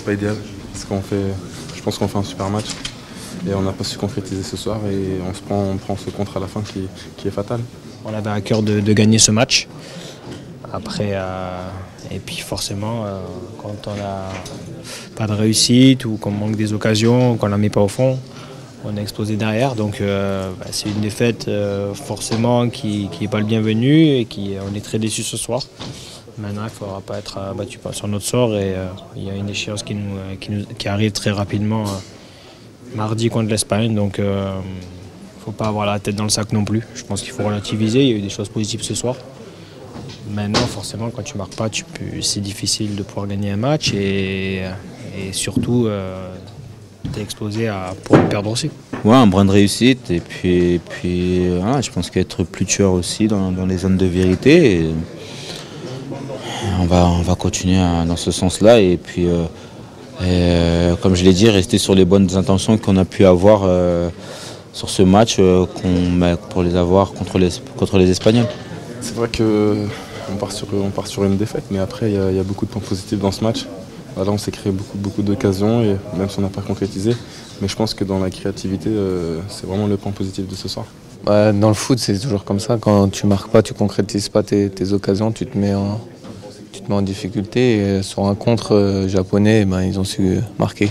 pas idéal parce je pense qu'on fait un super match et on n'a pas su concrétiser ce soir et on prend ce contre à la fin qui est fatal. On avait à cœur de gagner ce match. Après, et puis forcément, quand on n'a pas de réussite ou qu'on manque des occasions, qu'on ne la met pas au fond, on a explosé derrière. Donc c'est une défaite forcément qui n'est pas le bienvenu et on est très déçus ce soir. Maintenant, il ne faudra pas être battu sur notre sort et il y a une échéance qui arrive très rapidement mardi contre l'Espagne. Donc il ne faut pas avoir la tête dans le sac non plus. Je pense qu'il faut relativiser. Il y a eu des choses positives ce soir. Maintenant, forcément, quand tu ne marques pas, c'est difficile de pouvoir gagner un match et surtout, tu es exposé à pouvoir perdre aussi. Ouais, un brin de réussite et puis je pense qu'être plus tueur aussi dans les zones de vérité. Et on va continuer dans ce sens-là et puis, comme je l'ai dit, rester sur les bonnes intentions qu'on a pu avoir sur ce match pour les avoir contre les Espagnols. C'est vrai qu'on part sur une défaite, mais après il y a beaucoup de points positifs dans ce match. Là, on s'est créé beaucoup d'occasions, et même si on n'a pas concrétisé. Mais je pense que dans la créativité, c'est vraiment le point positif de ce soir. Dans le foot, c'est toujours comme ça. Quand tu marques pas, tu concrétises pas tes occasions, tu te mets en difficulté. Et sur un contre japonais, ils ont su marquer.